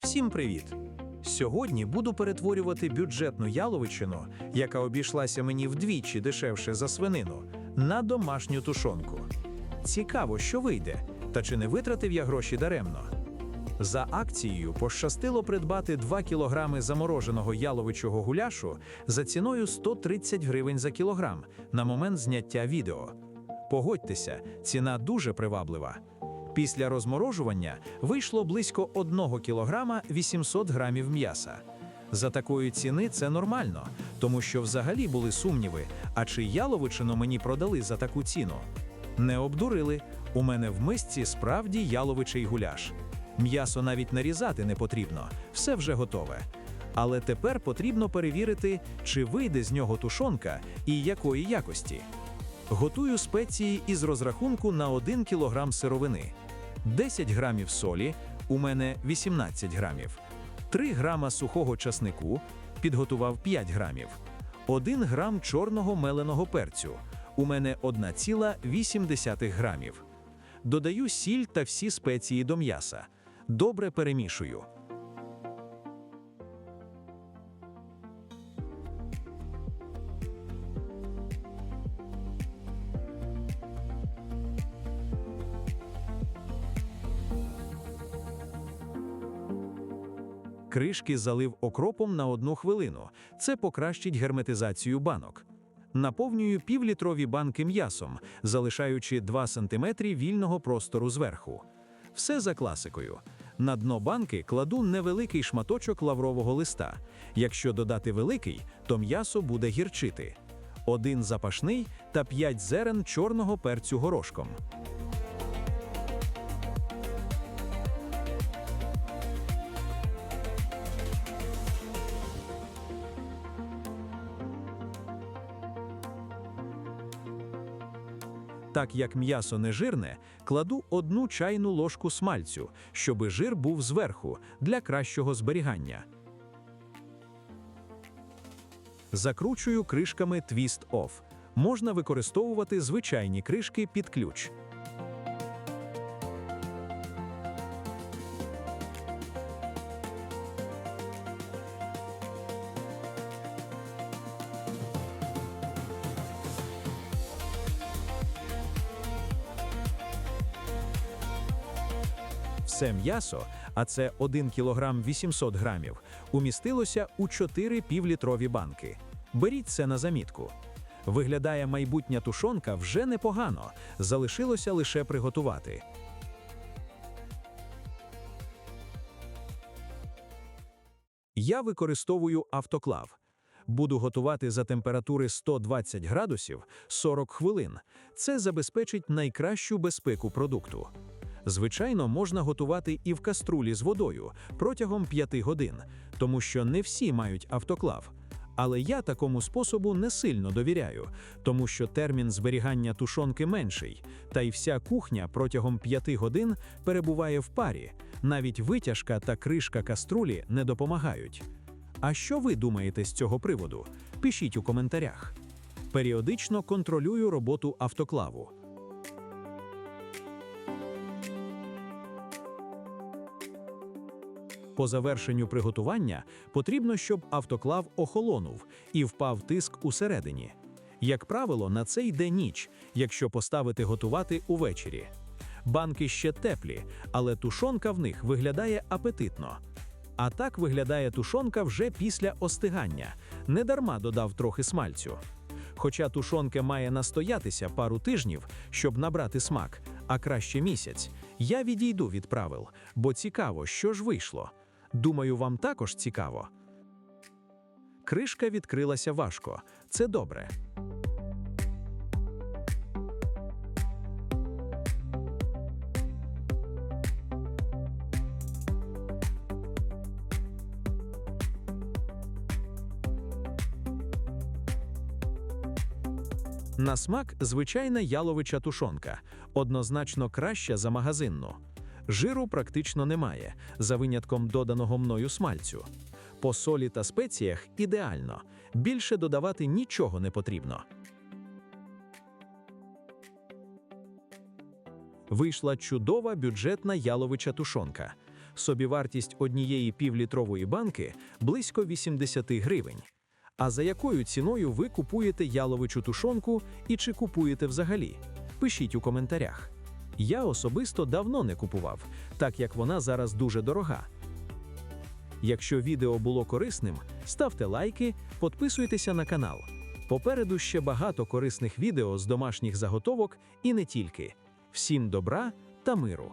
Всім привіт! Сьогодні буду перетворювати бюджетну яловичину, яка обійшлася мені вдвічі дешевше за свинину, на домашню тушонку. Цікаво, що вийде, та чи не витратив я гроші даремно. За акцією пощастило придбати 2 кілограми замороженого яловичого гуляшу за ціною 130 гривень за кілограм на момент зняття відео. Погодьтеся, ціна дуже приваблива. Після розморожування вийшло близько 1 кілограма 800 грамів м'яса. За такої ціни це нормально, тому що взагалі були сумніви, а чи яловичину мені продали за таку ціну. Не обдурили, у мене в мисці справді яловичий гуляш. М'ясо навіть нарізати не потрібно, все вже готове. Але тепер потрібно перевірити, чи вийде з нього тушонка і якої якості. Готую спеції із розрахунку на 1 кілограм сировини. 10 грамів солі, у мене 18 грамів. 3 грама сухого часнику, підготував 5 грамів. 1 грам чорного меленого перцю, у мене 1,8 грамів. Додаю сіль та всі спеції до м'яса. Добре перемішую. Кришки залив окропом на 1 хвилину. Це покращить герметизацію банок. Наповнюю півлітрові банки м'ясом, залишаючи 2 см вільного простору зверху. Все за класикою. На дно банки кладу невеликий шматочок лаврового листа. Якщо додати великий, то м'ясо буде гірчити. 1 запашний та 5 зерен чорного перцю горошком. Так як м'ясо не жирне, кладу 1 чайну ложку смальцю, щоби жир був зверху, для кращого зберігання. Закручую кришками Twist Off. Можна використовувати звичайні кришки під ключ. Все м'ясо, а це 1 кілограм 800 грамів, умістилося у 4 півлітрові банки. Беріть це на замітку. Виглядає майбутня тушонка вже непогано, залишилося лише приготувати. Я використовую автоклав. Буду готувати за температури 120 градусів 40 хвилин. Це забезпечить найкращу безпеку продукту. Звичайно, можна готувати і в каструлі з водою протягом 5 годин, тому що не всі мають автоклав. Але я такому способу не сильно довіряю, тому що термін зберігання тушонки менший, та й вся кухня протягом 5 годин перебуває в парі, навіть витяжка та кришка каструлі не допомагають. А що ви думаєте з цього приводу? Пишіть у коментарях. Періодично контролюю роботу автоклаву. По завершенню приготування потрібно, щоб автоклав охолонув і впав тиск усередині. Як правило, на це йде ніч, якщо поставити готувати увечері. Банки ще теплі, але тушонка в них виглядає апетитно. А так виглядає тушонка вже після остигання. Недарма додав трохи смальцю. Хоча тушонка має настоятися пару тижнів, щоб набрати смак, а краще місяць, я відійду від правил, бо цікаво, що ж вийшло. Думаю, вам також цікаво. Кришка відкрилася важко. Це добре. На смак звичайна яловича тушонка, однозначно краща за магазинну. Жиру практично немає, за винятком доданого мною смальцю. По солі та спеціях ідеально, більше додавати нічого не потрібно. Вийшла чудова бюджетна яловича тушонка. Собівартість однієї півлітрової банки – близько 80 гривень. А за якою ціною ви купуєте яловичу тушонку і чи купуєте взагалі? Пишіть у коментарях. Я особисто давно не купував, так як вона зараз дуже дорога. Якщо відео було корисним, ставте лайки, підписуйтеся на канал. Попереду ще багато корисних відео з домашніх заготовок і не тільки. Всім добра та миру!